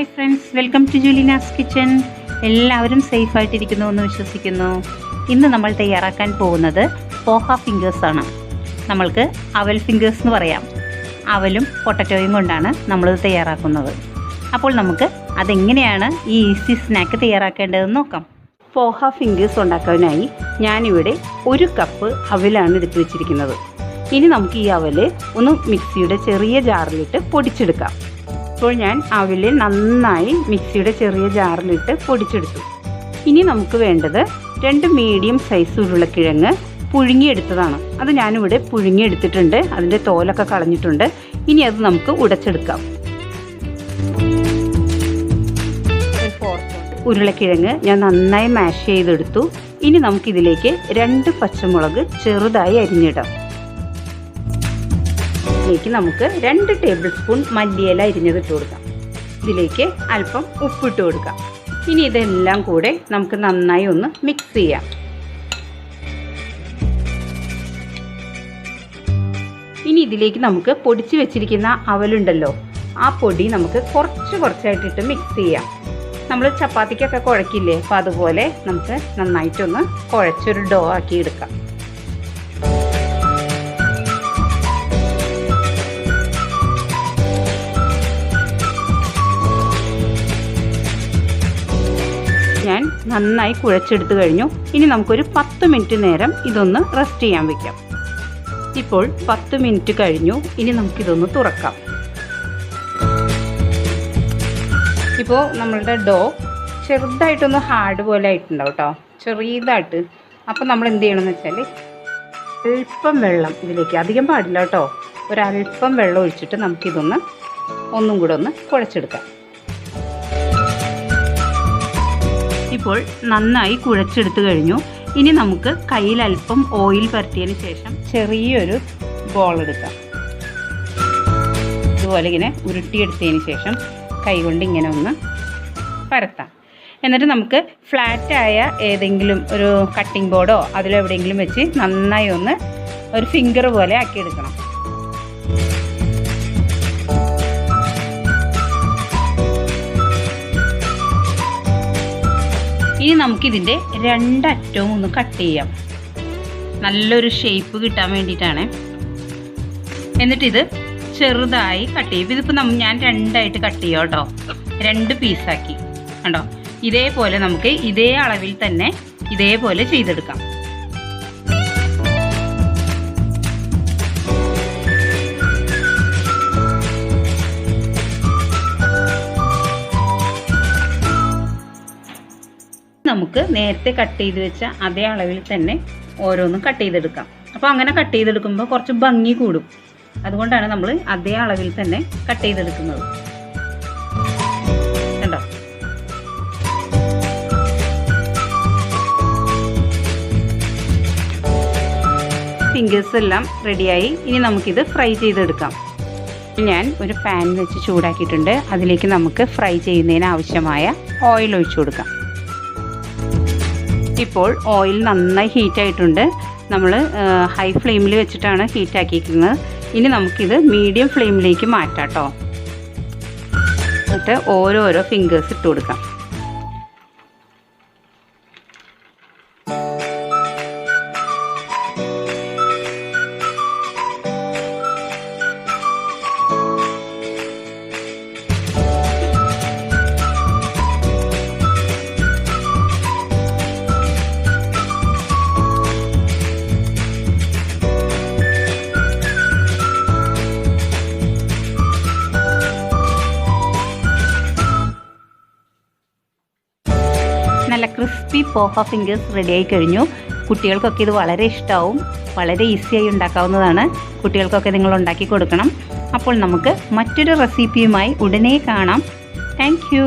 Hi friends, welcome to Julina's kitchen. എല്ലാവരും സേഫായിട്ടിരിക്കുന്നു എന്ന് വിശ്വസിക്കുന്നു. ഇന്ന് നമ്മൾ തയ്യാറാക്കാൻ പോകുന്നത് പോഹ ഫിംഗേഴ്സാണ്. നമ്മൾക്ക് അവൽ ഫിംഗേഴ്സ് എന്ന് പറയാം. അവലും പൊട്ടറ്റോയും കൊണ്ടാണ് നമ്മളിത് തയ്യാറാക്കുന്നത്. അപ്പോൾ നമുക്ക് അതെങ്ങനെയാണ് ഈ ഈസി സ്നാക്ക് തയ്യാറാക്കേണ്ടതെന്ന് നോക്കാം. പോഹ ഫിംഗേഴ്സ് ഉണ്ടാക്കാനായി ഞാനിവിടെ 1 കപ്പ് അവലാണ് എടുത്തു വെച്ചിരിക്കുന്നത്. ഇനി നമുക്ക് ഈ അവല് ഒന്ന് മിക്സിയുടെ ചെറിയ ജാറിലിട്ട് പൊടിച്ചെടുക്കാം. ഇപ്പോൾ ഞാൻ അവല് നന്നായി മിക്സിയുടെ ചെറിയ ജാറിലിട്ട് പൊടിച്ചെടുത്തു. ഇനി നമുക്ക് വേണ്ടത് 2 മീഡിയം സൈസ് ഉരുളക്കിഴങ്ങ് പുഴുങ്ങിയെടുത്തതാണ്. അത് ഞാനിവിടെ പുഴുങ്ങിയെടുത്തിട്ടുണ്ട്. അതിൻ്റെ തോലൊക്കെ കളഞ്ഞിട്ടുണ്ട്. ഇനി അത് നമുക്ക് ഉടച്ചെടുക്കാം. ഉരുളക്കിഴങ്ങ് ഞാൻ നന്നായി മാഷ് ചെയ്തെടുത്തു. ഇനി നമുക്കിതിലേക്ക് 2 പച്ചമുളക് ചെറുതായി അരിഞ്ഞിടാം. ഇതിലേക്ക് നമുക്ക് 2 ടേബിൾ സ്പൂൺ മല്ലിയില അരിഞ്ഞതിട്ട് കൊടുക്കാം. ഇതിലേക്ക് അല്പം ഉപ്പിട്ട് കൊടുക്കാം. ഇനി ഇതെല്ലാം കൂടെ നമുക്ക് നന്നായി ഒന്ന് മിക്സ് ചെയ്യാം. ഇനി ഇതിലേക്ക് നമുക്ക് പൊടിച്ച് വെച്ചിരിക്കുന്ന അവലുണ്ടല്ലോ, ആ പൊടി നമുക്ക് കുറച്ചായിട്ടിട്ട് മിക്സ് ചെയ്യാം. നമ്മൾ ചപ്പാത്തിക്കൊക്കെ കുഴക്കില്ലേ, അപ്പോൾ അതുപോലെ നമുക്ക് നന്നായിട്ടൊന്ന് കുഴച്ചൊരു ഡോ ആക്കി എടുക്കാം. ഞാൻ നന്നായി കുഴച്ചെടുത്ത് കഴിഞ്ഞു. ഇനി നമുക്കൊരു 10 മിനിറ്റ് നേരം ഇതൊന്ന് റെസ്റ്റ് ചെയ്യാൻ വെക്കാം. ഇപ്പോൾ 10 മിനിറ്റ് കഴിഞ്ഞു. ഇനി നമുക്കിതൊന്ന് തുറക്കാം. ഇപ്പോൾ നമ്മളുടെ ഡോ ചെറുതായിട്ടൊന്ന് ഹാർഡ് പോലെ ആയിട്ടുണ്ടാവും കേട്ടോ, ചെറിയതായിട്ട്. അപ്പോൾ നമ്മൾ എന്ത് ചെയ്യണമെന്ന് വെച്ചാൽ അല്പം വെള്ളം ഇതിലേക്ക്, അധികം പാടില്ല കേട്ടോ, ഒരല്പം വെള്ളം ഒഴിച്ചിട്ട് നമുക്കിതൊന്ന് ഒന്നും കൂടെ ഒന്ന് കുഴച്ചെടുക്കാം. ഇപ്പോൾ നന്നായി കുഴച്ചെടുത്ത് കഴിഞ്ഞു. ഇനി നമുക്ക് കയ്യിൽ അല്പം ഓയിൽ പരത്തിയതിന് ശേഷം ചെറിയൊരു ബോൾ എടുക്കാം. ഇതുപോലെ ഇങ്ങനെ ഉരുട്ടിയെടുത്തതിന് ശേഷം കൈകൊണ്ട് ഇങ്ങനെ ഒന്ന് പരത്താം. എന്നിട്ട് നമുക്ക് ഫ്ലാറ്റായ ഏതെങ്കിലും ഒരു കട്ടിംഗ് ബോർഡോ അതിലെവിടെയെങ്കിലും വെച്ച് നന്നായി ഒന്ന് ഒരു ഫിംഗർ പോലെ ആക്കിയെടുക്കണം. ഇനി നമുക്കിതിൻ്റെ 2 അറ്റവും ഒന്ന് കട്ട് ചെയ്യാം. നല്ലൊരു ഷേപ്പ് കിട്ടാൻ വേണ്ടിയിട്ടാണ്. എന്നിട്ടിത് ചെറുതായി കട്ട് ചെയ്യും. ഇതിപ്പോൾ ഞാൻ 2 ആയിട്ട് കട്ട് ചെയ്യാം കേട്ടോ, 2 പീസാക്കി കണ്ടോ. ഇതേപോലെ നമുക്ക് ഇതേ അളവിൽ തന്നെ ഇതേപോലെ ചെയ്തെടുക്കാം. നമുക്ക് നേരത്തെ കട്ട് ചെയ്ത് വെച്ച അതേ അളവിൽ തന്നെ ഓരോന്നും കട്ട് ചെയ്തെടുക്കാം. അപ്പോൾ അങ്ങനെ കട്ട് ചെയ്തെടുക്കുമ്പോൾ കുറച്ച് ഭംഗി കൂടും. അതുകൊണ്ടാണ് നമ്മൾ അതേ അളവിൽ തന്നെ കട്ട് ചെയ്തെടുക്കുന്നത്. കണ്ടോ, ഫിംഗേഴ്സ് എല്ലാം റെഡിയായി. ഇനി നമുക്കിത് ഫ്രൈ ചെയ്തെടുക്കാം. ഞാൻ ഒരു പാൻ വെച്ച് ചൂടാക്കിയിട്ടുണ്ട്. അതിലേക്ക് നമുക്ക് ഫ്രൈ ചെയ്യുന്നതിന് ആവശ്യമായ ഓയിൽ ഒഴിച്ചു കൊടുക്കാം. ഇപ്പോൾ ഓയിൽ നന്നായി ഹീറ്റായിട്ടുണ്ട്. നമ്മൾ ഹൈ ഫ്ലെയിമിൽ വെച്ചിട്ടാണ് ഹീറ്റാക്കിയിരിക്കുന്നത്. ഇനി നമുക്കിത് മീഡിയം ഫ്ലെയിമിലേക്ക് മാറ്റാം കേട്ടോ. എന്നിട്ട് ഓരോരോ ഫിംഗേഴ്സ് ഇട്ട് കൊടുക്കാം. നല്ല ക്രിസ്പി പോഹ ഫിംഗേഴ്സ് റെഡിയായി കഴിഞ്ഞു. കുട്ടികൾക്കൊക്കെ ഇത് വളരെ ഇഷ്ടമാവും. വളരെ ഈസിയായി ഉണ്ടാക്കാവുന്നതാണ്. കുട്ടികൾക്കൊക്കെ നിങ്ങൾ ഉണ്ടാക്കി കൊടുക്കണം. അപ്പോൾ നമുക്ക് മറ്റൊരു റെസിപ്പിയുമായി ഉടനെ കാണാം. Thank you.